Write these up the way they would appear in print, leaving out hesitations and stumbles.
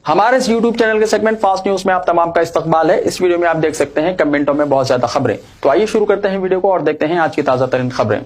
हमारे इस YouTube channel के सेगमेंट फास्ट न्यूज में आप तमाम का इस्तकबाल है। इस वीडियो में आप देख सकते हैं कमेंटों में बहुत ज्यादा खबरें। तो आइए शुरू करते हैं वीडियो को और देखते हैं आज की ताजा तरीन खबरें।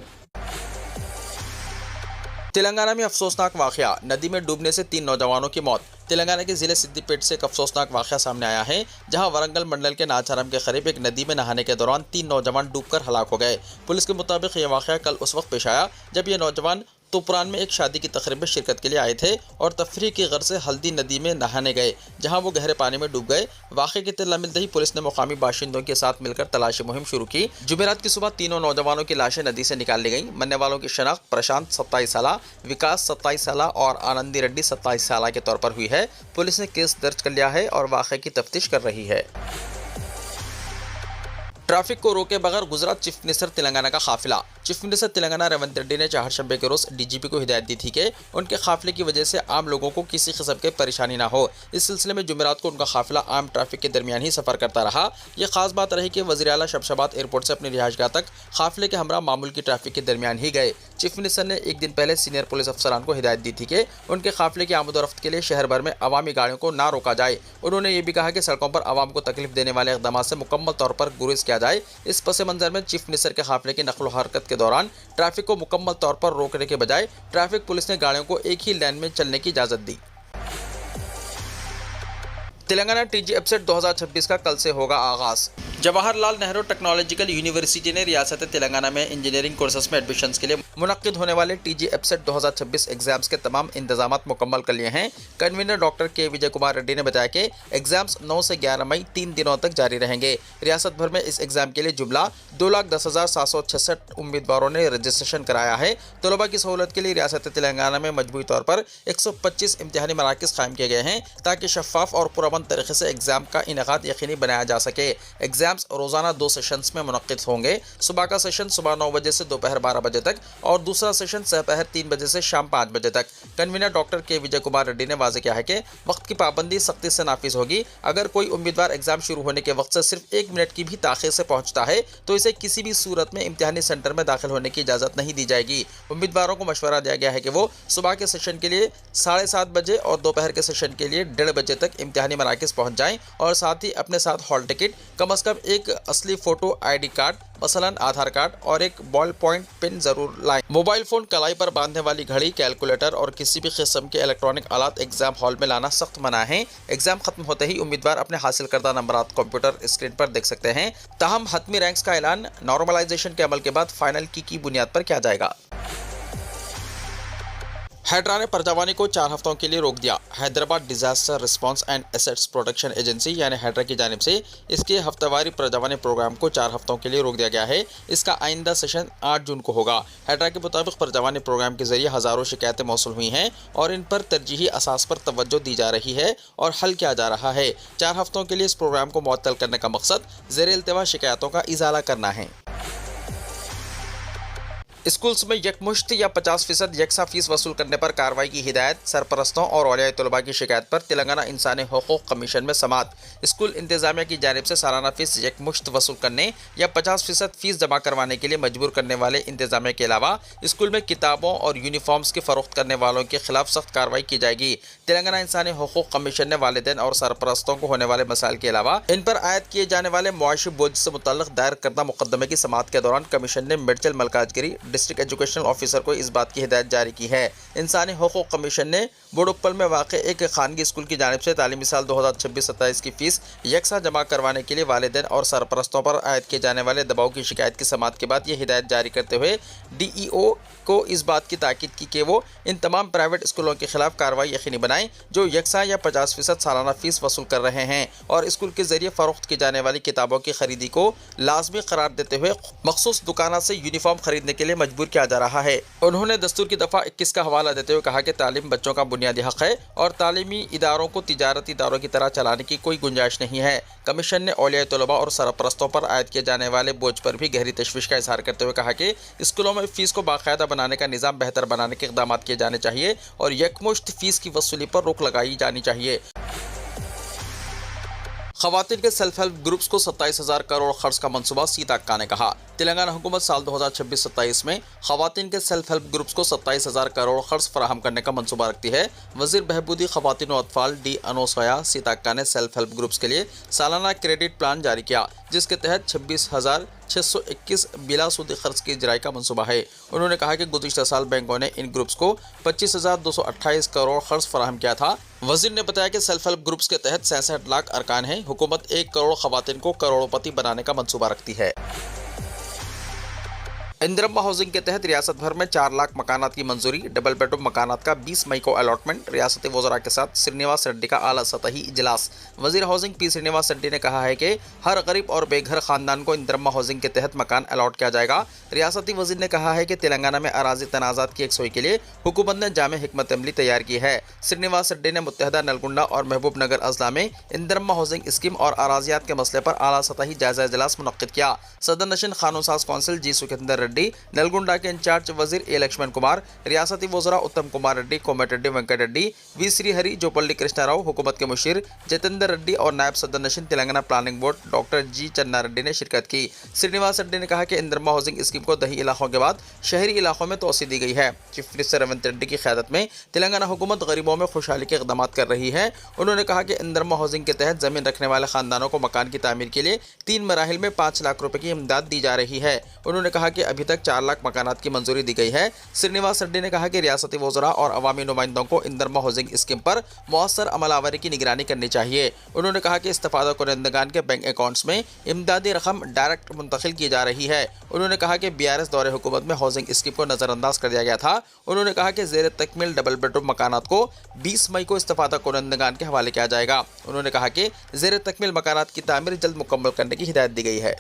तेलंगाना में अफसोसनाक वाकया, नदी में डूबने से 3 नौजवानों की मौत। तेलंगाना के जिले सिद्दीपेट से एक अफसोसनाक वाकया सामने आया है, जहां वरंगल मंडल के नाचारम के करीब एक नदी में नहाने के दौरान 3 नौजवान डूबकर हलाक हो गए। पुलिस के मुताबिक यह वाकया कल उस वक्त पेश आया जब ये नौजवान तुपरान में एक शादी की तकरीब में शिरकत के लिए आए थे और तफरीह की गर्ज से हल्दी नदी में नहाने गए, जहां वो गहरे पानी में डूब गए। वाक़े की इत्तला मिलते ही पुलिस ने मुकामी बाशिंदों के साथ मिलकर तलाशी मुहिम शुरू की। जुमेरात की सुबह तीनों नौजवानों की लाशें नदी से निकाल ली गई। मरने वालों की शनाख्त प्रशांत 27 साल, विकास 27 साल और आनंदी रेड्डी 27 साल के तौर पर हुई है। पुलिस ने केस दर्ज कर लिया है और वाक़े की तफ्तीश कर रही है। ट्रैफिक को रोके बगैर गुजरात चीफ मिनिस्टर तेलंगाना का काफिला। चीफ मिनिस्टर तेलंगाना रेवंत रेड्डी ने चहारशंबे के रोज डीजीपी को हिदायत दी थी कि उनके काफिले की वजह से आम लोगों को किसी किस्म की परेशानी ना हो। इस सिलसिले में जुमेरात को उनका काफिला आम ट्रैफिक के दरमियान ही सफर करता रहा। यह खास बात रही कि वज़ीर आला शमशाबाद एयरपोर्ट से अपनी रिहाइशगाह तक काफिले के हमरा मामूल की ट्रैफिक के दरमियान ही गए। चीफ मिनिस्टर ने एक दिन पहले सीनियर पुलिस अफसरान को हिदायत दी थी कि उनके काफिले की आमदोरफ्त के लिए शहर भर में अवामी गाड़ियों को ना रोका जाए। उन्होंने ये भी कहा कि सड़कों पर आवाम को तकलीफ देने वाले इक़दाम से मुकम्मल तौर पर गुरेज किया जाए। इस पस मंजर में चीफ मिनिस्टर के काफिले की नकलो हरकत के दौरान ट्रैफिक को मुकम्मल तौर पर रोकने के बजाय ट्रैफिक पुलिस ने गाड़ियों को एक ही लाइन में चलने की इजाजत दी। तेलंगाना टीजी एपसेट 2026 का कल से होगा आगाज। जवाहरलाल नेहरू टेक्नोलॉजिकल यूनिवर्सिटी ने रियासत तेलंगाना में इंजीनियरिंग कोर्सेज में एडमिशन के लिए मुनक्किद होने वाले टीजी एपसेट 2026 एग्जाम्स के तमाम इंतजाम मुकम्मल कर लिए हैं। कन्वीनर डॉक्टर के विजय कुमार रेड्डी ने बताया कि एग्जाम्स 9 से 11 मई 3 दिनों तक जारी रहेंगे। रियासत भर में इस एग्जाम के लिए जुमला 2,10,766 उम्मीदवारों ने रजिस्ट्रेशन कराया है। तलबा की सहूलत के लिए रियासत तेलंगाना में मजबूरी तौर पर 125 इम्तिहानी मराकज़ कायम किए गए हैं ताकि शफाफ और पुरअमन तरीके से एग्जाम का इनेकाद यकीनी बनाया जा सके। एग्जाम्स रोजाना 2 सेशंस में मुनक्किद होंगे। सुबह का सेशन सुबह 9 बजे से दोपहर 12 बजे तक और दूसरा सेशन दोपहर 3 बजे से शाम 5 बजे तक। कन्वीनर डॉक्टर के विजय कुमार रेड्डी ने वाज़ेह किया है कि वक्त की पाबंदी सख्ती से नाफिज होगी। अगर कोई उम्मीदवार एग्जाम शुरू होने के वक्त से सिर्फ 1 मिनट की भी ताख़ीर से पहुंचता है तो इसे किसी भी सूरत में इम्तिहानी सेंटर में दाखिल होने की इजाज़त नहीं दी जाएगी। उम्मीदवारों को मशवरा दिया गया है कि वो सुबह के सेशन के लिए 7:30 बजे और दोपहर के सेशन के लिए 1:30 बजे तक इम्तिहानी मराकज़ पहुँच जाएँ और साथ ही अपने साथ हॉल टिकट, कम अज़ कम एक असली फ़ोटो ID कार्ड मसलन आधार कार्ड और एक बॉल पॉइंट पेन जरूर लाएं। मोबाइल फ़ोन कलाई पर बांधने वाली घड़ी, कैलकुलेटर और किसी भी किस्म के इलेक्ट्रॉनिक आलात एग्जाम हॉल में लाना सख्त मना है। एग्जाम खत्म होते ही उम्मीदवार अपने हासिल करदा नंबरात कंप्यूटर स्क्रीन पर देख सकते हैं। ताहम हतमी रैंक्स का ऐलान नॉर्मलाइजेशन के अमल के बाद फाइनल की बुनियाद पर किया जाएगा। हैड्रा ने परजवानी को 4 हफ्तों के लिए रोक दिया। Hyderabad disaster response and assets protection agency यानी हैड्रा की जानिब से इसके हफ्तावारी परजवानी प्रोग्राम को 4 हफ्तों के लिए रोक दिया गया है। इसका आइंदा सेशन 8 जून को होगा। हैड्रा के मुताबिक परजवानी प्रोग्राम के जरिए हज़ारों शिकायतें मौसूल हुई हैं और इन पर तरजीही असास पर तवज्जो दी जा रही है और हल किया जा रहा है। 4 हफ्तों के लिए इस प्रोग्राम को मुअत्तल करने का मकसद ज़ेर इल्तिवा शिकायतों का इजाला करना है। स्कूल्स में यकमुश्त या 50% यकसा फीस वसूल करने पर कार्रवाई की हिदायत। सरपरस्तों और औलिया तलबा की शिकायत पर तेलंगाना इंसानी हुकूक कमीशन में समाअत। स्कूल इंतजामिया की जानिब से सालाना फीस यकमुश्त वसूल करने या 50% फीस जमा करवाने के लिए मजबूर करने वाले इंतजामिया के अलावा स्कूल में किताबों और यूनिफॉर्म्स की फ़रोख्त करने वालों के खिलाफ सख्त कार्रवाई की जाएगी। तेलंगाना इंसानी हुकूक कमीशन ने वालिदैन और सरपरस्तों को होने वाले मसाइल के अलावा इन पर आयद किए जाने वाले मुआशी बोझ से मुतल्लिक़ दायर करदा मुकदमे की समाअत के दौरान कमीशन ने मिर्चल मलकाजगिरी डिस्ट्रिक्ट एजुकेशनल ऑफिसर को इस बात की हिदायत जारी की है। इंसानी हुकूक कमीशन ने बोडुप्पल में वाक़ एक खानगी स्कूल की जानिब से तालीमी साल 2026-27 की फ़ीस यकसा जमा करवाने के लिए वालिदैन और सरपरस्तों पर आयद किए जाने वाले दबाव की शिकायत की समाअत के बाद ये हिदायत जारी करते हुए DEO को इस बात की ताकीद की कि वो इन तमाम प्राइवेट स्कूलों के खिलाफ कार्रवाई यकीनी बनाएं जो यकसा या 50% सालाना फ़ीस वसूल कर रहे हैं और स्कूल के जरिए फ़रोख्त की जाने वाली किताबों की खरीदी को लाजमी करार देते हुए मखसूस दुकानों से यूनिफॉर्म खरीदने के लिए मजबूर किया जा रहा है। उन्होंने दस्तूर की दफ़ा 21 का हवाला देते हुए कहा कि तालीम बच्चों का बुनियादी हक़ है और तालीमी इदारों को तिजारती इदारों की तरह चलाने की कोई गुंजाइश नहीं है। कमीशन ने औलिया तलबा और सरपरस्तों पर आयद किए जाने वाले बोझ पर भी गहरी तशवीश का इजहार करते हुए कहा कि स्कूलों में फ़ीस को बाकायदा बनाने का निज़ाम बेहतर बनाने के इक़दाम किए जाने चाहिए और यकमुश्त फ़ीस की वसूली पर रोक लगाई जानी चाहिए। खवातीन के सेल्फ हेल्प ग्रुप्स को 27,000 करोड़ खर्च का मंसूबा, सीता अक्का ने कहा। तेलंगाना हुकूमत साल 2026-27 में खवातीन के सेल्फ हेल्प ग्रुप्स को 27,000 करोड़ खर्च फराहम करने का मंसूबा रखती है। वजीर बहबूदी खवातीन व अतफाल डी अनोसया सीता अक्का ने सेल्फ हेल्प ग्रुप्स के लिए सालाना क्रेडिट प्लान जारी किया, जिसके तहत 26,621 बिलासूदी खर्च की इजराई का मंसूबा है। उन्होंने कहा कि गुज़िश्ता साल बैंकों ने इन ग्रुप्स को 25,228 करोड़ खर्च फराहम किया था। वजीर ने बताया कि सेल्फ हेल्प ग्रुप्स के तहत 66 लाख अरकान हैं। हुकूमत 1 करोड़ खवातीन को करोड़पति बनाने का मंसूबा रखती है। इंदिरम्मा हाउसिंग के तहत रियासत भर में 4 लाख मकानात की मंजूरी। डबल बेडरूम मकानात का 20 मई को अलॉटमेंट। रियासती वज़रा के साथ श्रीनिवास रेड्डी का आला सतही इजलास। वजीर हाउसिंग पी श्रीनिवास रेड्डी ने कहा है कि हर गरीब और बेघर खानदान को इंदिरम्मा हाउसिंग के तहत मकान अलॉट किया जाएगा। रियासती वजीर ने कहा है कि तेलंगाना में अराजी तनाज़ात की यकसोई के लिए हुकूमत ने जामे हिकमत अमली तैयार की है। श्रीनिवास रेड्डी ने मुत्तहदा नलगुंडा और महबूब नगर अजला में इंदिरम्मा हाउसिंग स्कीम और अराजियात के मसले पर आला सतही जायजा इजलास मुनक्किद किया। सदर नशीन कानून साज कौंसिल जी सुखेंदर रेड्डी, नलगुंडा के इंचार्ज वजीर ए लक्ष्मण कुमार, रियासती वज़रा उत्तम कुमार रेड्डी, कोमटिरेड्डी वेंकट रेड्डी, वी श्रीहरि, जोपल्ली कृष्णा राव, हुकूमत के मुशीर जितेंद्र रेड्डी और नायब सदर नशीन तेलंगाना प्लानिंग बोर्ड डॉक्टर जी चन्ना रेड्डी ने शिरकत की। श्रीनिवास रेड्डी ने कहा कि इंदिरम्मा हाउसिंग स्कीम को दही इलाकों के बाद शहरी इलाकों में तोसी दी गई है। चीफ मिनिस्टर रेवंत रेड्डी की क़यादत में तेलंगाना हुकूमत गरीबों में खुशहाली के इक़दाम कर रही है। उन्होंने कहा कि इंदिरम्मा हाउसिंग के तहत ज़मीन रखने वाले खानदानों को मकान की तामीर के लिए 3 मराहिल में 5 लाख रुपए की इमदाद दी जा रही है। उन्होंने कहा कि अभी तक 4 लाख मकानात की मंजूरी दी गई है। श्रीनिवास रेड्डी ने कहा कि रियासती वज़रा और अवामी नुमाइंदों को इंदिरम्मा हाउसिंग स्कीम पर मौसर अमलावरी की निगरानी करनी चाहिए। उन्होंने कहा कि इस्तेफादा कुनंदगान के बैंक अकाउंट्स में इमदादी रकम डायरेक्ट मुंतकिल की जा रही है। उन्होंने कहा कि BRS दौरे हुकूमत में हाउसिंग स्कीम को नज़रअंदाज कर दिया गया था। उन्होंने कहा कि ज़ेर तकमील डबल बेडरूम मकानात को 20 मई को इस्तेफादा कुनंदगान के हवाले किया जाएगा। उन्होंने कहा कि ज़ेर तकमील मकानात की तामीर जल्द मुकम्मल करने की हिदायत दी गई है।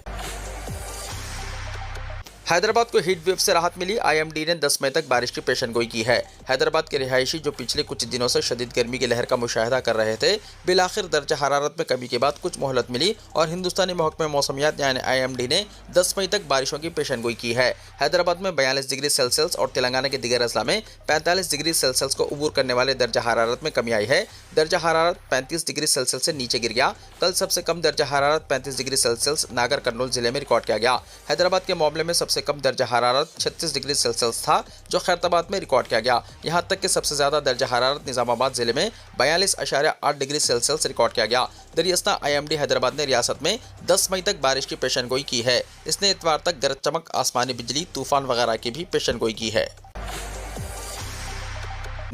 हैदराबाद को हीट वेव से राहत मिली। IMD ने 10 मई तक बारिश की पेशनगोई की है। हैदराबाद के रिहायशी जो पिछले कुछ दिनों से शदीद गर्मी की लहर का मुशाहिदा कर रहे थे, बिलाखिर दर्जा हरारत में कमी के बाद कुछ मोहलत मिली और हिंदुस्तानी महकमे मौसमियात यानी IMD ने 10 मई तक बारिशों की पेशनगोई की है। हैदराबाद में 42 डिग्री सेल्सियस और तेलंगाना के दीगर अजला में 45 डिग्री सेल्सियस को अबूर करने वाले दर्जा हरारत में कमी आई है। दर्जा हरारत 35 डिग्री सेल्सियस से नीचे गिर गया। कल सबसे कम दर्जा हरारत 35 डिग्री सेल्सियस नागर कर्नूल जिले में रिकॉर्ड किया गया। हैदराबाद के मामले में सबसे कम दर्जा हरारत 36 डिग्री सेल्सियस था, जो खैरताबाद में रिकॉर्ड किया गया। यहां तक कि सबसे ज्यादा दर्जा हरारत निजामाबाद जिले में 42.8 डिग्री सेल्सियस रिकॉर्ड किया गया। दरियास्ता IMD हैदराबाद ने रियासत में 10 मई तक बारिश की पेशनगोई की है। इसने इतवार तक गरज चमक, आसमानी बिजली, तूफान वगैरह की भी पेशनगोई की है।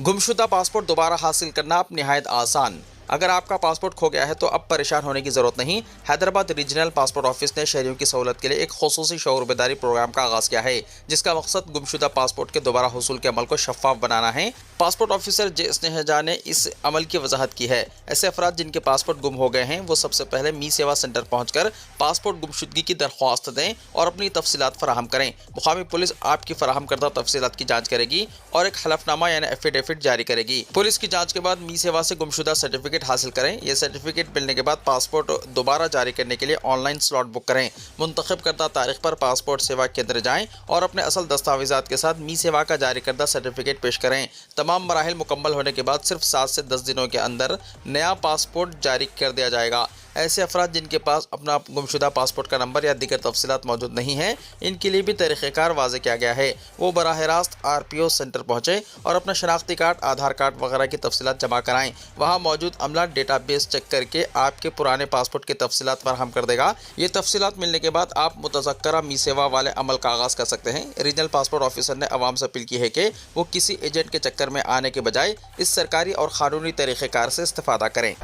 गुमशुदा पासपोर्ट दोबारा हासिल करना अब निहायत आसान। अगर आपका पासपोर्ट खो गया है तो अब परेशान होने की जरूरत नहीं। हैदराबाद रीजनल पासपोर्ट ऑफिस ने शहरियों की सहूलत के लिए एक खुसूसी शऊर बेदारी प्रोग्राम का आगाज किया है, जिसका मकसद गुमशुदा पासपोर्ट के दोबारा हुसूल के अमल को शफाफ बनाना है। पासपोर्ट ऑफिसर जे स्नेहजा ने इस अमल की वजाहत की है। ऐसे अफराद जिनके पासपोर्ट गुम हो गए हैं, वो सबसे पहले मी सेवा सेंटर पहुंचकर पासपोर्ट गुमशुदगी की दरख्वास्त दें और अपनी तफसीलात फराहम करें। मुकामी पुलिस आपकी फराहम करदा तफसीलात की जाँच करेगी और एक हलफनामा यानी एफिडेविट जारी करेगी। पुलिस की जाँच के बाद मी सेवा से गुमशुदा सर्टिफिकेट हासिल करें। यह सर्टिफिकेट मिलने के बाद पासपोर्ट दोबारा जारी करने के लिए ऑनलाइन स्लॉट बुक करें। मुंतखब करदा तारीख पर पासपोर्ट सेवा केंद्र जाएं और अपने असल दस्तावेजात के साथ मी सेवा का जारी करदा सर्टिफिकेट पेश करें। तमाम मराहिल मुकम्मल होने के बाद सिर्फ 7 से 10 दिनों के अंदर नया पासपोर्ट जारी कर दिया जाएगा। ऐसे अफराद जिनके पास अपना गुमशुदा पासपोर्ट का नंबर या दीगर तफसीलात मौजूद नहीं है, इनके लिए भी तरीक़ेकार वाज़े किया गया है। वो बराह रास्त RPO सेंटर पहुँचे और अपना शनाख्ती कार्ड, आधार कार्ड वगैरह की तफसीलात जमा कराएं। वहाँ मौजूद अमला डेटाबेस चेक करके आपके पुराने पासपोर्ट की तफसीलात फराहम कर देगा। ये तफसीलात मिलने के बाद आप मुतज़क्करा मी सेवा वाले अमल का आगाज़ कर सकते हैं। रीजनल पासपोर्ट ऑफिसर ने अवाम से अपील की है कि वो किसी एजेंट के चक्कर में आने के बजाय इस सरकारी और क़ानूनी तरीक़ेकार से इस्तेफ़ादा करें।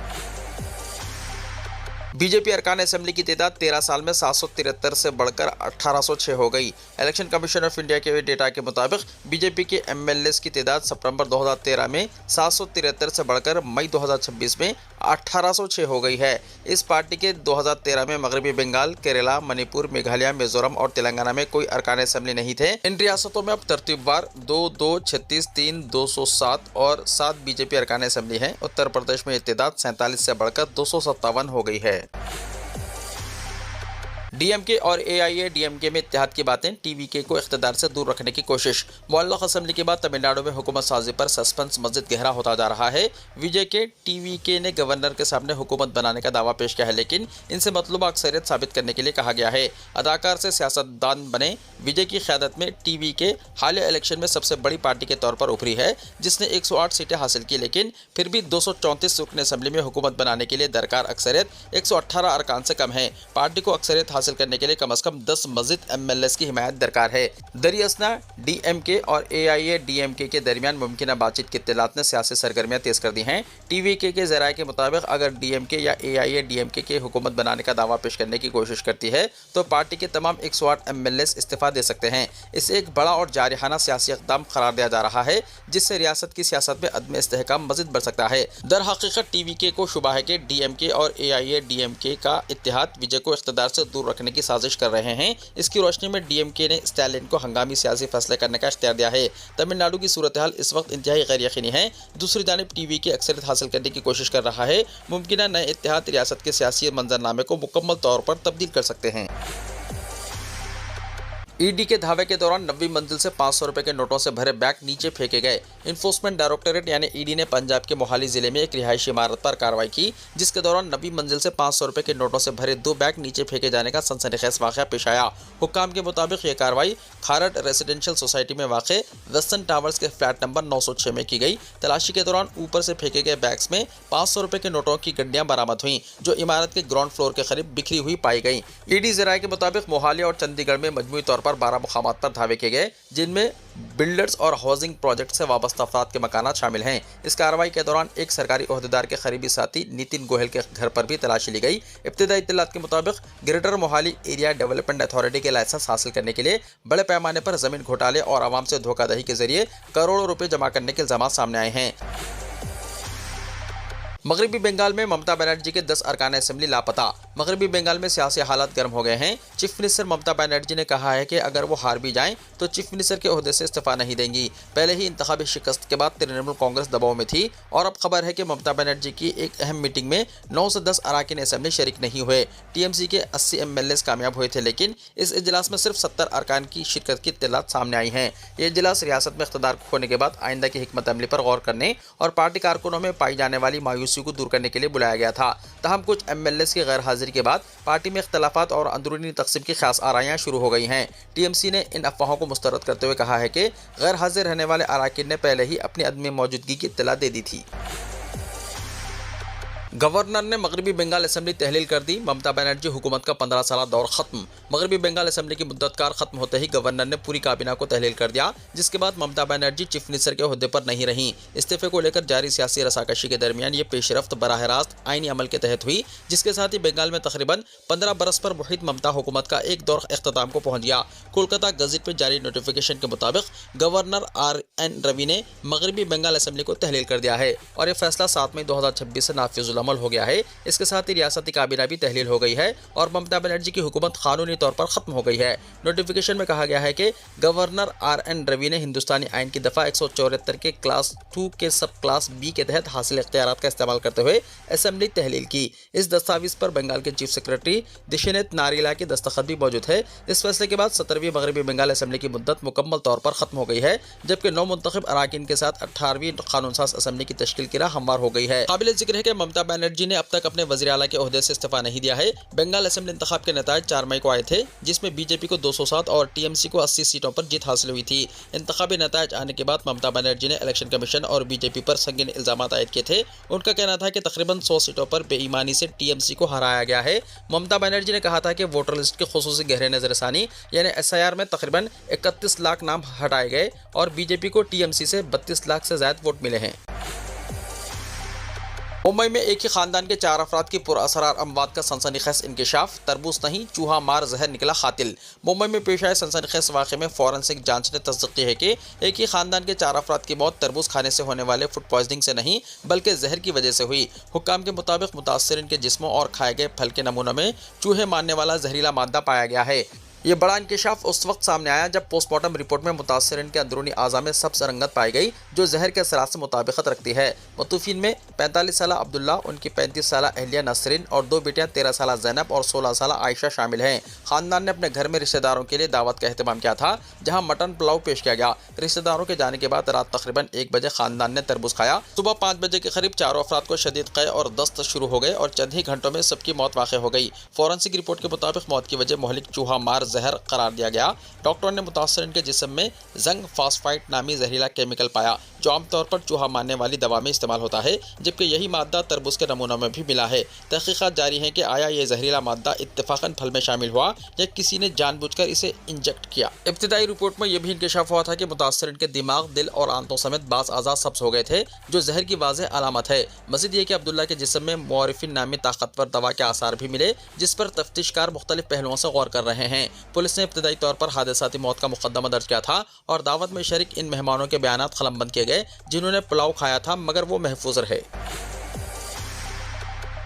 बीजेपी अरकान असेंबली की तादाद 13 साल में 773 से बढ़कर 1806 हो गई। इलेक्शन कमीशन ऑफ इंडिया के डेटा के मुताबिक बीजेपी के MLAs की तादाद सितंबर 2013 में 773 से बढ़कर मई 2026 में 1806 हो गई है। इस पार्टी के 2013 में मगरबी बंगाल, केरला, मणिपुर, मेघालय, मिजोरम और तेलंगाना में कोई अरकान असेंबली नहीं थे। इन रियासतों में अब तरतीबवार 2, 2, 36, 3, 207 और 7 बीजेपी अरकान असेंबली हैं। उत्तर प्रदेश में ये तादाद 47 से बढ़कर 257 हो गई है। डीएमके और एआईएडीएमके में इत्तेहाद की बातें, टीवीके को इख्तिदार से दूर रखने की कोशिश। मुअल्लक़ असेंबली के बाद तमिलनाडु में हुकूमत साजी पर सस्पेंस मज़ीद गहरा होता जा रहा है। विजय के टीवीके ने गवर्नर के सामने हुकूमत बनाने का दावा पेश किया है, लेकिन इनसे मतलूबा अक्सरियत साबित करने के लिए कहा गया है। अदाकार से सियासतदान बने विजय की क़यादत में टीवीके हालिया इलेक्शन में सबसे बड़ी पार्टी के तौर पर उभरी है, जिसने 108 सीटें हासिल की, लेकिन फिर भी 234 रुकन असेंबली में हुकूमत बनाने के लिए दरकार अक्सरियत 118 अरकान से कम है। पार्टी को अक्सरियत हासिल करने के लिए कम से कम 10 मज़ीद एमएलएस की हिमायत दरकार है। दरियासना डीएमके और एआईएडीएमके के दरमियान मुमकिन बातचीत की इत्तलात ने सियासी सरगर्मियां तेज कर दी हैं। टीवीके के ज़राए के मुताबिक अगर डीएमके या एआईएडीएमके के हुकूमत बनाने का दावा पेश करने की कोशिश करती है तो पार्टी के तमाम 108 एमएलएस इस्तीफा दे सकते हैं। इसे एक बड़ा और जारिहाना सियासी इक़दाम करार दिया जा रहा है, जिससे रियासत की सियासत में अदम इस्तेहकाम मज़ीद बढ़ सकता है। दर हकीकत टीवीके को शुबा है कि डीएमके और एआईएडीएमके का इत्तेहाद विजय को इख्तिदार से दूर रखने की साजिश कर रहे हैं। इसकी रोशनी में डीएमके ने स्टालिन को हंगामी सियासी फैसले करने का इख्तियार दिया है। तमिलनाडु की सूरत हाल इस वक्त इंतहाई गैर यकीनी है। दूसरी जानिब टीवीके अक्सरियत हासिल करने की कोशिश कर रहा है। मुमकिन नए इत्तेहाद रियासत के सियासी मंजरनामे को मुकम्मल तौर पर तब्दील कर सकते हैं। ईडी के धावे के दौरान 90वीं मंजिल से 500 रुपए के नोटों से भरे बैग नीचे फेंके गए। इन्फोर्समेंट डायरेक्टोरेट यानी ईडी ने पंजाब के मोहाली जिले में एक रिहायशी इमारत पर कार्रवाई की, जिसके दौरान 90वीं मंजिल से 500 रुपए के नोटों से भरे 2 बैग नीचे फेंके जाने का सनसनीखेज वाक़या पेश आया। हुक्काम के मुताबिक ये कार्रवाई खारट रेजिडेंशियल सोसाइटी में वाक़े वेस्टर्न टावर्स के फ्लैट नंबर 906 में की गई। तलाशी के दौरान ऊपर से फेंके गए बैग्स में 500 रुपए के नोटों की गड्डियां बरामद हुई, जो इमारत के ग्राउंड फ्लोर के करीब बिखरी हुई पाई गई। ईडी ज़राए के मुताबिक मोहाली और चंडीगढ़ में मजमूई तौर पर 12 मुकामात पर धावे किए गए, जिनमें बिल्डर्स और हाउसिंग प्रोजेक्ट से वाबस्ता अफराद के मकानात शामिल हैं। इस कार्रवाई के दौरान एक सरकारी ओहदेदार के करीबी साथी नितिन गोयल के घर पर भी तलाशी ली गई। इब्तिदाई इत्तलात के मुताबिक greater Mohali area development authority के लाइसेंस हासिल करने के लिए बड़े पैमाने पर जमीन घोटाले और आवाम से धोखाधड़ी के जरिए करोड़ों रुपए जमा करने के इल्जाम सामने आए हैं। मगरबी बंगाल में ममता बनर्जी के 10 अरकान असेंबली लापता। मगरबी बंगाल में सियासी हालात गर्म हो गए हैं। चीफ मिनिस्टर ममता बनर्जी ने कहा है कि अगर वो हार भी जाएं तो चीफ मिनिस्टर के ओहदे से इस्तीफा नहीं देंगी। पहले ही इंतखाबी शिकस्त के बाद तृणमूल कांग्रेस दबाव में थी और अब खबर है कि ममता बनर्जी की एक अहम मीटिंग में 9 से 10 अरकान असेंबली शरीक नहीं हुए। टीएमसी के 80 एमएलए कामयाब हुए थे, लेकिन इस इजलास में सिर्फ 70 अरकान की शिरकत की इत्तलात सामने आई हैं। ये इजलास रियासत में इख्तिदार खोने के बाद आइंदा की हिकमत अमली पर गौर करने और पार्टी कारकुनों में पाई जाने वाली मायूसी को दूर करने के लिए बुलाया गया था। तहम कुछ एमएलए की गैर हाजिरी के बाद पार्टी में इख्तलाफात और अंदरूनी तकसीम की खास आराइयां शुरू हो गई हैं। टीएमसी ने इन अफवाहों को मुस्तरद करते हुए कहा है कि गैर हाजिर रहने वाले अरकान ने पहले ही अपनी अदम मौजूदगी की इत्तला दे दी थी। गवर्नर ने मगरबी बंगाल असेंबली तहलील कर दी। ममता बनर्जी हुकूमत का 15 साला दौर खत्म। मगरबी बंगाल असेंबली की मुद्दतकार खत्म होते ही गवर्नर ने पूरी काबीना को तहलील कर दिया, जिसके बाद ममता बनर्जी चीफ मिनिस्टर के ओहदे पर नहीं रहीं। इस्तीफे को लेकर जारी सियासी रसाकशी के दरमियान ये पेशरफ्त बराह रास्त आईनी अमल के तहत हुई, जिसके साथ ही बंगाल में तकरीबन 15 बरस पर मुहित ममता हुकूमत का एक दौर अख्ताम को पहुंच गया। कोलकाता गजट में जारी नोटिफिकेशन के मुताबिक गवर्नर RN रवि ने मगरबी बंगाल असेंबली को तहलील कर दिया है और यह फैसला 7 मई 2026 से नाफिजुल अमल हो गया है। इसके साथ ही रियासती काबीना भी तहलील हो गई है और ममता बनर्जी की हुकूमत कानूनी तौर पर खत्म हो गई है। नोटिफिकेशन में कहा गया है कि गवर्नर RN रवि ने हिंदुस्तानी आइन की दफ़ा 174 के क्लास 2 के सब क्लास B के तहत हासिल इख्तियारात का इस्तेमाल करते हुए असेंबली तहलील की। इस दस्तावेज पर बंगाल के चीफ सेक्रेटरी दिशनेत नारीला की दस्तखत भी मौजूद है। इस फैसले के बाद 17वीं मगरबी बंगाल असेंबली की मुद्दत मुकम्मल तौर पर खत्म हो गई है, जबकि 9 मुंतखब अरकान के साथ 18वीं कानून साज असेंबली की तश्कील की राह हमवार हो गई है। काबिल जिक्र है कि ममता बनर्जी ने अब तक अपने वज़ीर आला के ओहदे से इस्तीफा नहीं दिया है। बंगाल असेंबली इंतखाब के नतायज 4 मई को आए थे, जिसमें बीजेपी को 207 और टीएमसी को 80 सीटों पर जीत हासिल हुई थी। इंतखाबी नतायज आने के बाद ममता बनर्जी ने इलेक्शन कमीशन और बीजेपी पर संगीन इल्जाम आयद किए थे। उनका कहना था कि तकरीबन 100 सीटों पर बेईमानी से टीएमसी को हराया गया है। ममता बनर्जी ने कहा था कि वोटर लिस्ट के खुसूसी गहरे नजरसानी यानी SIR में तकरीबन 31 लाख नाम हटाए गए और बीजेपी को टीएमसी से 32 लाख से ज्यादा वोट मिले हैं। मुंबई में एक ही खानदान के 4 अफराद की पुरअसरार अमवात का सनसनीखेज इंकशाफ। तरबूज नहीं चूहा मार जहर निकला कातिल। मुंबई में पेश आए सनसनीखेज वाक़े में फॉरेंसिक जांच ने तस्दीक की है कि एक ही खानदान के 4 अफराद की मौत तरबूज खाने से होने वाले फूड पॉइजनिंग से नहीं बल्कि जहर की वजह से हुई। हुक्काम के मुताबिक मुतासरीन के जिस्मों और खाए गए फल के नमूनों में चूहे मारने वाला जहरीला मादा पाया गया है। ये बड़ा इंकशाफ उस वक्त सामने आया जब पोस्टमार्टम रिपोर्ट में मुतासरीन के अंदरूनी आज़ा में सब्ज़ रंगत पाई गई जो जहर के असरात से मुताबिकत रखती है। मतूफिन में 45 साल अब्दुल्ला, उनकी 35 साल अहलिया नसरीन और 2 बेटियां 13 साल ज़ैनब और 16 साल आयशा शामिल हैं। खानदान ने अपने घर में रिश्तेदारों के लिए दावत का एहतमाम किया था, जहाँ मटन पुलाव पेश किया गया। रिश्तेदारों के जाने के बाद रात तकरीबन 1 बजे खानदान ने तरबूज खाया। सुबह 5 बजे के करीब चारों अफराद को शदीद क़य और दस्त शुरू हो गए और चंद ही घंटों में सबकी मौत वाक़ हो गई। फॉरेंसिक रिपोर्ट के मुताबिक मौत की वजह मोहलिक चूहा मार जहर करार दिया गया। डॉक्टर ने मुतासरीन के जिस्म में जंग फास्फाइट नामी जहरीला केमिकल पाया, जो आमतौर पर चूहा मारने वाली दवा में इस्तेमाल होता है, जबकि यही मादा तरबूज के नमूनों में भी मिला है। तहकीकात जारी हैं कि आया ये जहरीला मादा इत्तेफाकन फल में शामिल हुआ या किसी ने जानबूझकर इसे इंजेक्ट किया। इब्तिदाई रिपोर्ट में यह भी इंकशाफ हुआ था कि मुतासरीन के दिमाग, दिल और आंतों समेत बाज़ आज़ा सब्ज़ हो गए थे, जो जहर की वाज़ेह अलामत है। मज़ीद ये कि अब्दुल्ला के जिस्म में मुआरिफिन नामी ताकतवर दवा के आसार भी मिले, जिस पर तफ्तीशकार मुख्तलिफ पहलुओं से गौर कर रहे हैं। पुलिस ने इब्तिदाई तौर पर हादसाती मौत का मुकदमा दर्ज किया था और दावत में शरीक इन मेहमानों के बयानात कलमबंद किए गए, जिन्होंने पुलाव खाया था मगर वो महफूज रहे।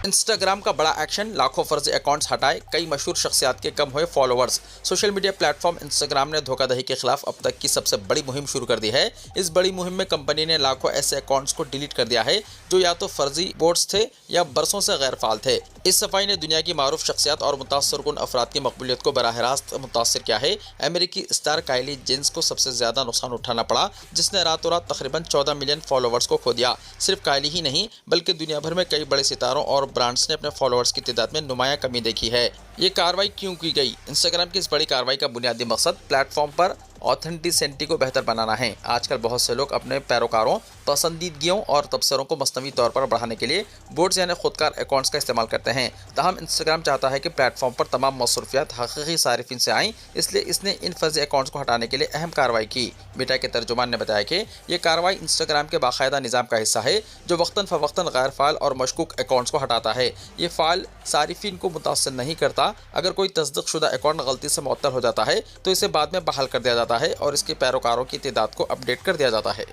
इंस्टाग्राम का बड़ा एक्शन, लाखों फर्जी अकाउंट्स हटाए, कई मशहूर शख्सियात के कम हुए followers. Social media platform Instagram ने धोखाधड़ी के खिलाफ अब तक की सबसे बड़ी मुहिम शुरू कर दी है। इस बड़ी मुहिम में कंपनी ने लाखों ऐसे अकाउंट्स को डिलीट कर दिया है जो या तो फर्जी बोट्स थे या बरसों से गैर फाल थे। इस सफाई ने दुनिया की मारूफ शख्सियात और मुतासरकुन अफराद की मकबूलियत को बराह रास्त मुतासर किया है। अमेरिकी स्टार काइली जेनर को सबसे ज़्यादा नुकसान उठाना पड़ा, जिसने रातों रात तकरीबन 14 मिलियन फॉलोअर्स को खो दिया। सिर्फ काइली ही नहीं बल्कि दुनिया भर में कई बड़े सितारों और ब्रांड्स ने अपने फॉलोअर्स की तादाद में नुमाया कमी देखी है। ये कार्रवाई क्यों की गई? इंस्टाग्राम की इस बड़ी कार्रवाई का बुनियादी मकसद प्लेटफॉर्म पर ऑथेंटिसिटी को बेहतर बनाना है। आजकल बहुत से लोग अपने पैरोकारों, पसंदीदगियों और तबसरों को मसनवी तौर पर बढ़ाने के लिए बोट्स यानी खुदकार अकाउंट्स का इस्तेमाल करते हैं। ताहम इंस्टाग्राम चाहता है कि प्लेटफॉर्म पर तमाम मसरूफियात हकीकी सारिफिन से आएँ, इसलिए इसने इन फर्जी अकाउंट्स को हटाने के लिए अहम कार्रवाई की। मेटा के तर्जुमान ने बताया कि यह कार्रवाई इंस्टाग्राम के बाकायदा निज़ाम का हिस्सा है, जो वक्तन फ़वक्तन गैर फ़ाल और मशकूक अकाउंट्स को हटाता है। ये फ़ाल सारिफिन को मुतासर नहीं करता। अगर कोई तस्दीक़शुदा अकाउंट गलती से मुअत्तल हो जाता है तो इसे बाद में बहाल कर दिया जाता है और इसके पैरोकारों की तादाद को अपडेट कर दिया जाता है।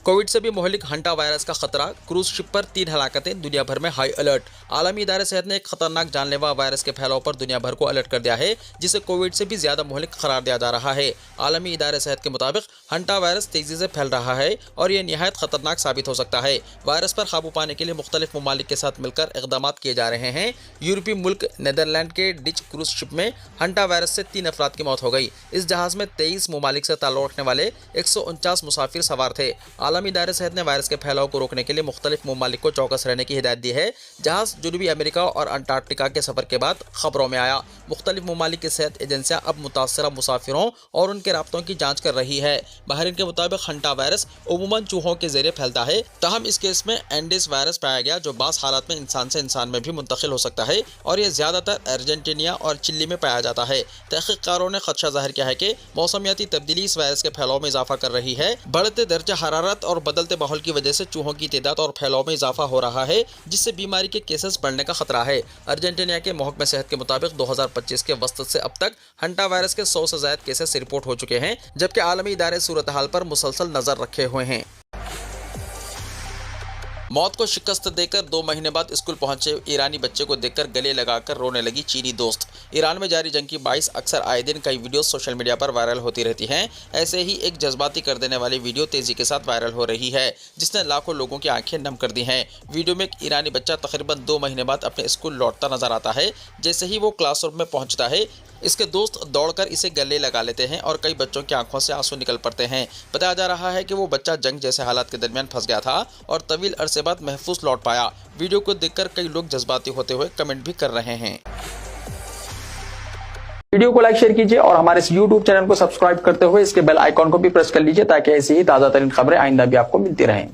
कोविड से भी मोहलिक हंटा वायरस का खतरा, क्रूज शिप पर 3 हलाकतें, दुनिया भर में हाई अलर्ट। आलमी इदारे सेहत ने एक खतरनाक जानलेवा वायरस के फैलाव पर दुनिया भर को अलर्ट कर दिया है, जिसे कोविड से भी ज्यादा मोहलिक करार दिया जा रहा है। आलमी इदारे सेहत के मुताबिक हंटा वायरस तेजी से फैल रहा है और यह निहायत खतरनाक साबित हो सकता है। वायरस पर काबू पाने के लिए मुख्तलिफ ममालिक के साथ मिलकर इक़दामात किए जा रहे हैं। यूरोपीय मुल्क नीदरलैंड के डिच क्रूज शिप में हंटा वायरस से 3 अफराद की मौत हो गई। इस जहाज में 23 ममालिक से ताल्लुक़ रखने वाले 149 मुसाफिर सवार थे। आलमी इदारे सेहत ने वायरस के फैलाव को रोकने के लिए मुख्तलिफ ममालिक को चौकस रहने की हिदायत दी है। जहाज जनूबी अमेरिका और अंटार्कटिका के सफर के बाद खबरों में आया। मुख्तलिफ ममालिक की सेहत एजेंसियां अब मुतासरा मुसाफिरों और उनके राब्तों की जांच कर रही है। माहिरीन के मुताबिक हंटा वायरस उमूमन चूहों के जरिए फैलता है। ताहम इस केस में एंडीज वायरस पाया गया, जो बास हालात में इंसान से इंसान में भी मुंतकिल हो सकता है और यह ज्यादातर अर्जेंटीना और चिली में पाया जाता है। तहकीकारों ने खदशा जाहिर किया है कि मौसमियाती तब्दीली इस वायरस के फैलाव में इजाफा कर रही है। बढ़ते दर्जा हरारत और बदलते माहौल की वजह से चूहों की तादाद और फैलाव में इजाफा हो रहा है, जिससे बीमारी के केसेस बढ़ने का खतरा है। अर्जेंटीना के महकमे सेहत के मुताबिक 2025 के वसत से अब तक हंटा वायरस के 100 से ज्यादा केसेस रिपोर्ट हो चुके हैं, जबकि आलमी इदारे सूरत हाल पर मुसलसल नजर रखे हुए हैं। मौत को शिकस्त देकर 2 महीने बाद स्कूल पहुंचे ईरानी बच्चे को देखकर गले लगाकर रोने लगी चीनी दोस्त। ईरान में जारी जंग की 22 अक्सर आए दिन कई वीडियो सोशल मीडिया पर वायरल होती रहती हैं। ऐसे ही एक जज्बाती कर देने वाली वीडियो तेजी के साथ वायरल हो रही है, जिसने लाखों लोगों की आंखें नम कर दी हैं। वीडियो में एक ईरानी बच्चा तकरीबन 2 महीने बाद अपने स्कूल लौटता नजर आता है। जैसे ही वो क्लासरूम में पहुंचता है, इसके दोस्त दौड़कर इसे गले लगा लेते हैं और कई बच्चों की आंखों से आंसू निकल पड़ते हैं। बताया जा रहा है कि वो बच्चा जंग जैसे हालात के दरमियान फंस गया था और तवील अरसे बाद महफूज लौट पाया। वीडियो को देखकर कई लोग जज्बाती होते हुए कमेंट भी कर रहे हैं। वीडियो को लाइक शेयर कीजिए और हमारे इस YouTube चैनल को सब्सक्राइब करते हुए इसके बेल आइकॉन को भी प्रेस कर लीजिए, ताकि ऐसी ही ताज़ा तरीन खबरें आइंदा भी आपको मिलती रहें।